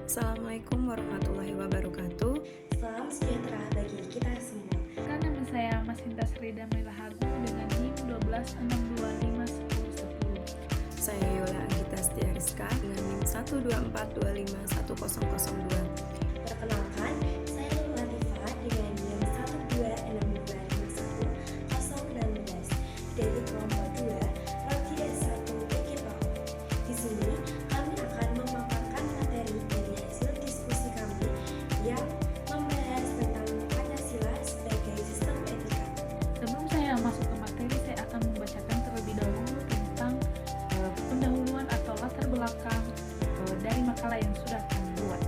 Assalamualaikum warahmatullahi wabarakatuh. Salam sejahtera bagi kita semua. Nama saya Masinta Srida Melahagu dengan NIM 126251010. Saya Yola Anggita Stiariska dengan NIM 124251002. Perkenalkan, saya Nur Latifah dengan NIM 126251016 dari kelompok 2 Prodi S1 PKPAU. Di sini kami akan memaparkan materi dari hasil diskusi kami yang membahas tentang Pancasila sebagai sistem etika. Sebelum saya masuk ke materi, saya akan membacakan terlebih dahulu tentang pendahuluan atau latar belakang dari makalah yang sudah kami buat.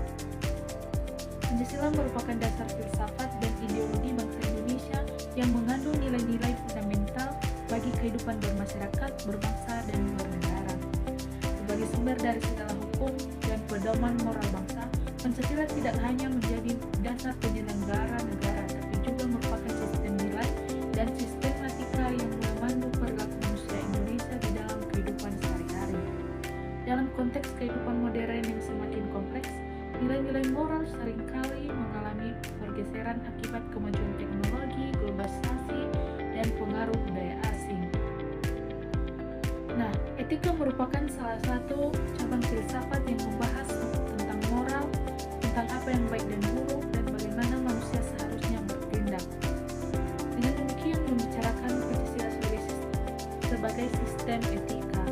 Pancasila merupakan dasar filsafat dan ideologi bangsa Indonesia yang mengandung nilai-nilai fundamental bagi kehidupan bermasyarakat, berbangsa, dan bernegara. Sebagai sumber dari segala hukum dan pedoman moral bangsa, Pancasila tidak hanya menjadi dasar penyelenggara negara, tapi juga merupakan sistem nilai dan sistematika yang memandu perilaku manusia Indonesia di dalam kehidupan sehari-hari. Dalam konteks kehidupan modern yang semakin kompleks, nilai-nilai moral seringkali mengalami pergeseran akibat kemajuan teknologi, globalisasi, dan pengaruh budaya asing. Nah, etika merupakan salah satu cabang filsafat yang membahas tentang moral, tentang apa yang baik dan buruk, dan bagaimana manusia seharusnya bertindak. Dengan demikian, membicarakan Pancasila sebagai sistem etika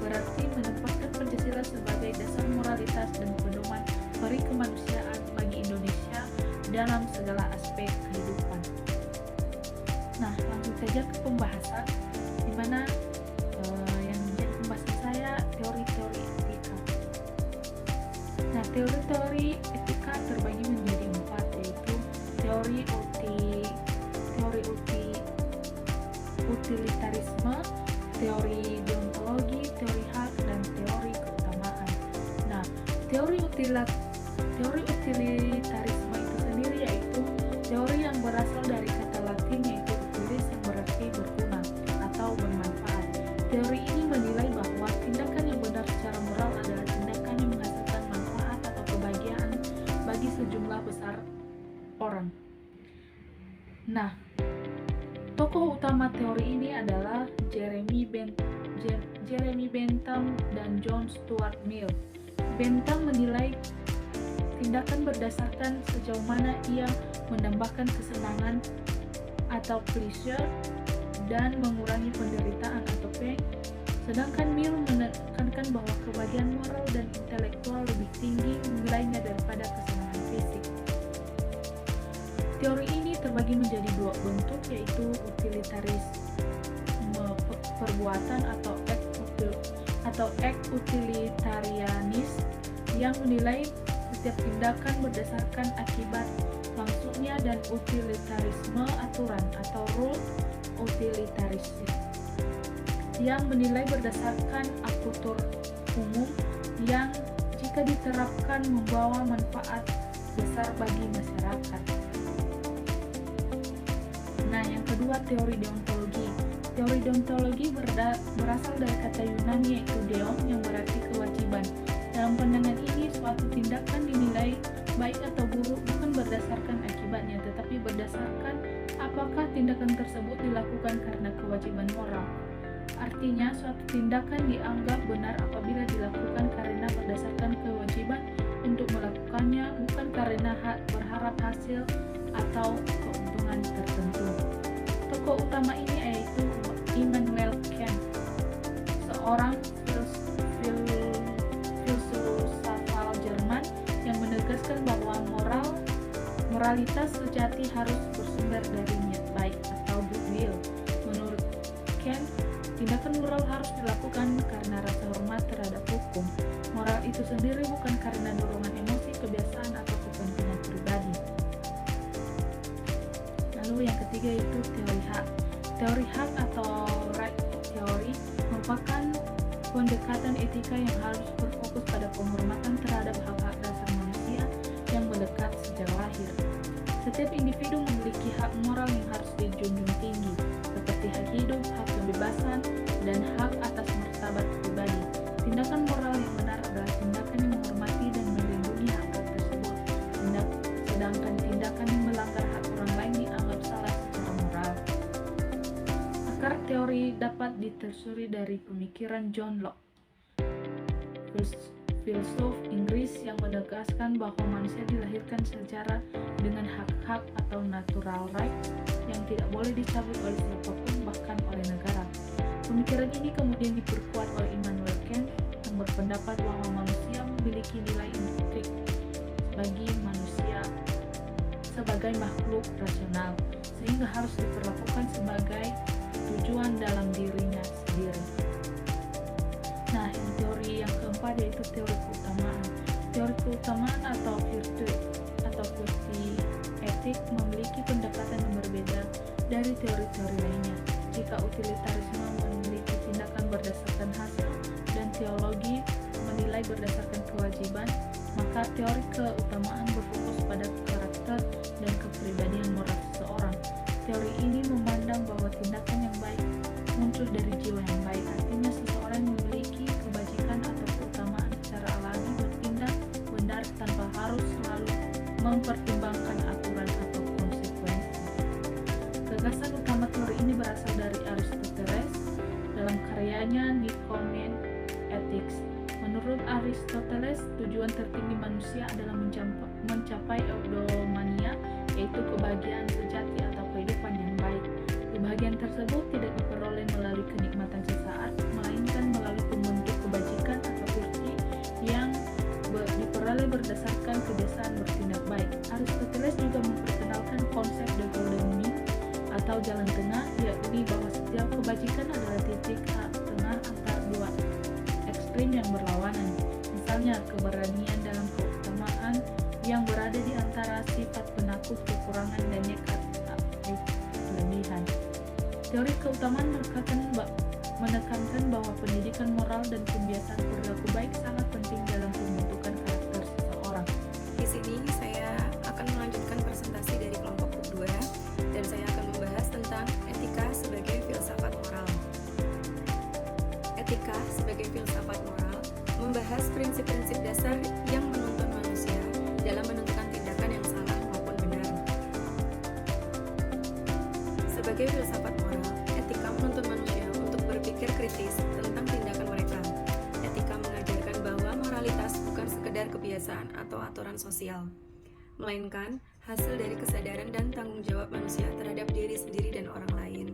berarti menempatkan Pancasila sebagai dasar moralitas dan pedoman peri kemanusiaan bagi Indonesia dalam segala aspek kehidupan. Nah, langsung saja ke pembahasan, di mana yang menjadi pembahasan saya teori-teori etika. Nah, teori-teori etika terbagi menjadi 4, yaitu teori utilitarisme, teori deontologi, teori hak, dan teori keutamaan. Nah, teori utilitarisme itu sendiri yaitu teori yang berasal dari kata Latin yaitu utilis yang berarti berguna atau bermanfaat. Teori ini menilai bahwa tindakan yang benar secara moral adalah tindakan yang menghasilkan manfaat atau kebahagiaan bagi sejumlah besar orang. Nah, tokoh utama teori ini adalah Jeremy Bentham dan John Stuart Mill. Bentham menilai tindakan berdasarkan sejauh mana ia menambahkan kesenangan atau pleasure dan mengurangi penderitaan atau pain, sedangkan Mill menekankan bahwa kebahagiaan moral dan intelektual lebih tinggi nilainya daripada kesenangan fisik. Teori ini terbagi menjadi 2 bentuk, yaitu utilitarisme perbuatan atau act utilitarianis yang menilai setiap tindakan berdasarkan akibat maksudnya, dan utilitarisme aturan atau rule utilitarism yang menilai berdasarkan akutur umum yang jika diterapkan membawa manfaat besar bagi masyarakat. Nah, yang kedua, teori deontologi. Teori deontologi berasal dari kata Yunani yaitu deon yang berarti kewajiban. Dalam pandangan ini, suatu tindakan dinilai baik atau buruk bukan berdasarkan akibatnya, tetapi berdasarkan apakah tindakan tersebut dilakukan karena kewajiban moral. Artinya, suatu tindakan dianggap benar apabila dilakukan karena berdasarkan kewajiban untuk melakukannya, bukan karena berharap hasil atau keuntungan tertentu. Tokoh utama ini yaitu Immanuel Kant, seorang filsafal Jerman yang menegaskan bahwa moralitas sejati harus bersumber dari niat baik atau goodwill. Menurut Kant, tindakan moral harus dilakukan karena rasa hormat terhadap hukum. Moral itu sendiri bukan karena dorongan emosi, kebiasaan, atau kepentingan pribadi. Lalu yang ketiga itu teori hak. Teori hak atau right theory merupakan pendekatan etika yang harus berfokus pada penghormatan terhadap hak-hak dasar manusia yang melekat sejak lahir. Setiap individu memiliki hak moral yang harus dijunjung tinggi, seperti hak hidup, hak kebebasan, dan hak atas martabat pribadi. Tindakan moral yang benar adalah tindakan yang menghormati dan melindungi hak dapat ditelusuri dari pemikiran John Locke, filsuf Inggris yang menegaskan bahwa manusia dilahirkan secara dengan hak-hak atau natural right yang tidak boleh dicabut oleh siapapun, bahkan oleh negara. Pemikiran ini kemudian diperkuat oleh Immanuel Kant yang berpendapat bahwa manusia memiliki nilai intrik bagi manusia sebagai makhluk rasional, sehingga harus diperlakukan sebagai tujuan dalam dirinya sendiri. Nah, ini teori yang keempat yaitu teori keutamaan. Teori keutamaan atau virtue etik memiliki pendekatan yang berbeda dari teori-teori lainnya. Jika utilitarisme memiliki tindakan berdasarkan hasil dan teologi menilai berdasarkan kewajiban, maka teori keutamaan berfokus pada karakter dan kepribadian moral seseorang. Teori ini memandang bahwa tindakan yang baik muncul dari jiwa yang baik, artinya seseorang memiliki kebajikan atau keutamaan secara alami bertindak benar tanpa harus selalu mempertimbangkan aturan atau konsekuensi. Gagasan utama teori ini berasal dari Aristoteles dalam karyanya Nicomachean Ethics. Menurut Aristoteles, tujuan tertinggi manusia adalah mencapai eudaimonia, yaitu kebahagiaan sejati atau kehidupan yang baik. Kebahagiaan tersebut tidak diperoleh melalui kenikmatan sesaat, melainkan melalui pembentuk kebajikan atau virtue yang diperoleh berdasarkan kebiasaan bertindak baik. Aristoteles juga memperkenalkan konsep the golden mean atau jalan tengah, yakni bahwa setiap kebajikan adalah titik tengah antara dua ekstrim yang berlawanan. Misalnya, keberanian dalam keutamaan yang berada di antara sifat penakut, kekurangan, dan nekat kelebihan. Teori keutamaan menekankan bahwa pendidikan moral dan kebiasaan perilaku baik sangat penting dalam pembentukan karakter seseorang. Di sini saya akan melanjutkan presentasi dari kelompok kedua dan saya akan membahas tentang etika sebagai filsafat moral. Etika sebagai filsafat moral membahas prinsip-prinsip dasar yang menuntun manusia dalam menentukan tindakan yang salah maupun benar. Sebagai filsafat moral, etika menuntun manusia untuk berpikir kritis tentang tindakan mereka. Etika mengajarkan bahwa moralitas bukan sekedar kebiasaan atau aturan sosial, melainkan hasil dari kesadaran dan tanggung jawab manusia terhadap diri sendiri dan orang lain.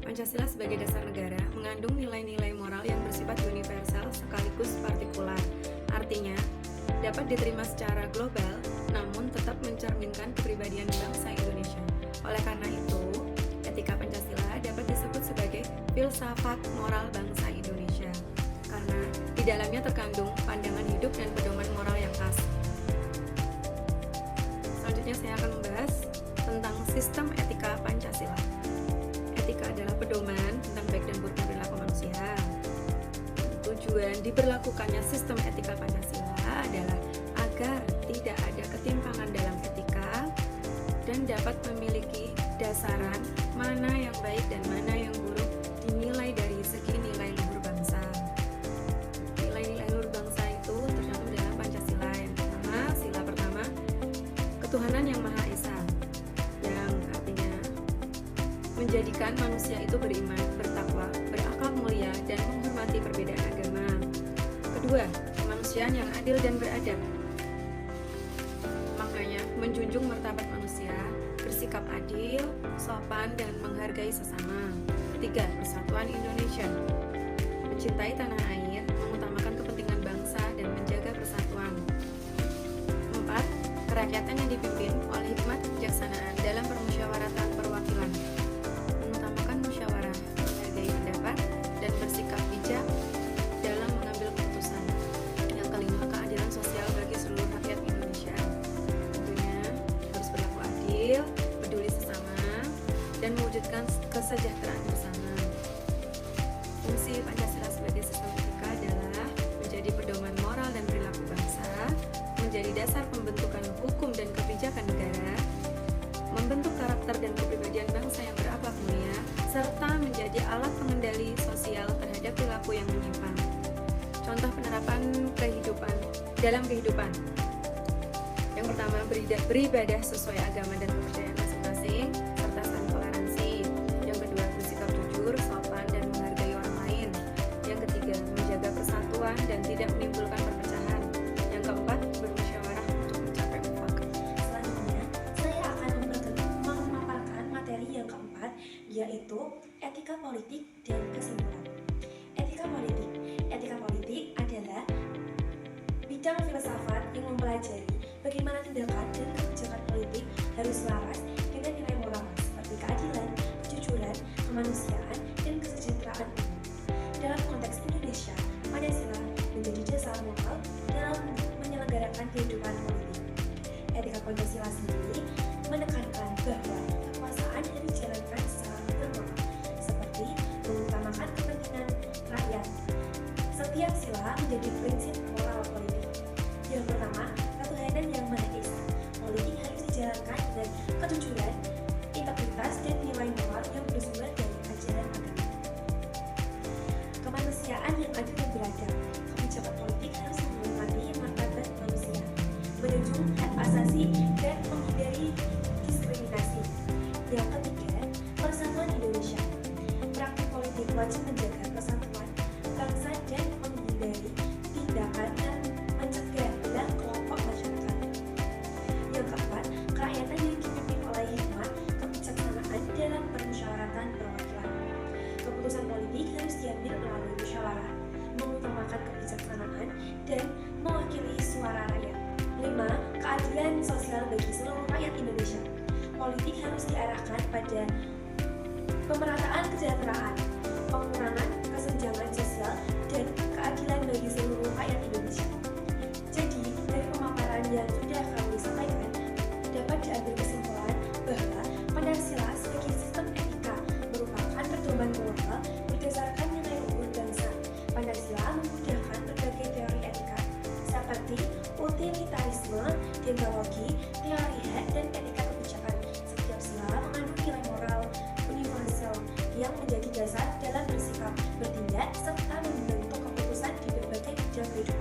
Pancasila sebagai dasar negara mengandung nilai-nilai moral yang bersifat universal sekaligus partikular. Artinya, dapat diterima secara global, namun tetap mencerminkan kepribadian bangsa Indonesia. Oleh karena itu, etika Pancasila dapat disebut sebagai filsafat moral bangsa Indonesia, karena di dalamnya terkandung pandangan hidup dan pedoman moral yang khas. Selanjutnya saya akan membahas tentang sistem etika Pancasila. Etika adalah pedoman tentang baik dan buruk perilaku manusia. Tujuan diberlakukannya sistem etika Pancasila adalah agar tidak ada ketimpangan dalam etika dan dapat memiliki dasaran mana yang baik dan mana yang buruk dinilai dari segi nilai luhur bangsa. Nilai-nilai luhur bangsa itu tercantum dalam Pancasila. Yang pertama, sila pertama, ketuhanan yang Maha Esa, yang artinya menjadikan manusia itu beriman, bertakwa, berakhlak mulia, dan menghormati perbedaan agama. Kedua, kemanusiaan yang adil dan beradab. Maknanya, menjunjung martabat manusia, bersikap adil, sopan, dan menghargai sesama. Ketiga, persatuan Indonesia. Mencintai tanah air, mengutamakan kepentingan bangsa, dan menjaga persatuan. Empat, kerakyatan yang dipimpin oleh hikmat kebijaksanaan dalam permusyawaratan perwakilan. Mengutamakan musyawarah, menghargai pendapat, dan bersikap bijak dalam mengambil keputusan. Yang kelima, keadilan sosial bagi seluruh rakyat Indonesia. Tentunya harus berlaku adil, peduli sesama, dan mewujudkan kesejahteraan bersama. Fungsi Pancasila sebagai sistem etika adalah menjadi pedoman moral dan perilaku bangsa, menjadi dasar pembentukan hukum dan kebijakan negara, membentuk karakter dan kepribadian bangsa yang berakhlak mulia, serta menjadi alat pengendali sosial terhadap perilaku yang menyimpang. Contoh penerapan dalam kehidupan. Yang pertama, beribadah sesuai agama dan kepercayaan masing-masing, serta saling toleransi. Yang kedua, bersikap jujur, sopan, persatuan dan tidak menimbulkan perpecahan. Yang keempat, bermusyawarah untuk mencapai mufakat. Selanjutnya, saya akan memaparkan materi yang keempat, yaitu etika politik dan kesimpulan. Etika politik. Etika politik adalah bidang filsafat yang mempelajari bagaimana tindakan dan kebijakan politik harus selaras dengan nilai moral seperti keadilan, kejujuran, kemanusiaan, dan kesejahteraan umum. Dalam konteks Indonesia, Pancasila menjadi dasar moral dalam menyelenggarakan kehidupan politik. Etika Pancasila sendiri menekankan bahwa kekuasaan harus dijalankan secara bermoral, seperti mengutamakan kepentingan rakyat. Setiap sila menjadi prinsip moral politik. Yang pertama, ketuhanan yang Maha Esa. Politik harus dijalankan dengan kejujuran, integritas, dan nilai moral yang bersumber dari ajaran agama. Kemanusiaan yang adil dan beradab. Kebijakan politik harus menghormati martabat manusia, menjunjung hak asasi, dan menghindari diskriminasi. Yang ketiga, persatuan Indonesia. Praktik politik wajib menjaga persatuan bangsa dan menghindari tindakan yang mencegah belah kelompok masyarakat. Yang keempat, kerakyatan yang dipimpin oleh hikmat, kebijaksanaan dalam permusyawaratan perwakilan. Keputusan politik harus diambil melalui musyawarah, mengutamakan kebijaksanaan, dan mewakili suara rakyat. 5. Keadilan sosial bagi seluruh rakyat Indonesia. Politik harus diarahkan pada pemerataan kesejahteraan, pengurangan kesenjangan sosial, dan keadilan bagi seluruh rakyat Indonesia. Jadi, dari pemaparan yang sudah kami sampaikan, dapat diambil kesimpulan bahwa Pancasila sebagai sistem etika merupakan pedoman moral berdasarkan nilai luhur bangsa. Pancasila memudahkan berbagai teori etika, seperti utilitarisme, deontologi, teori hak, dan etika kebijakan. Setiap sila mengandung nilai moral universal yang menjadi dasar dalam bersikap, bertindak, serta membentuk keputusan di berbagai bidang kehidupan.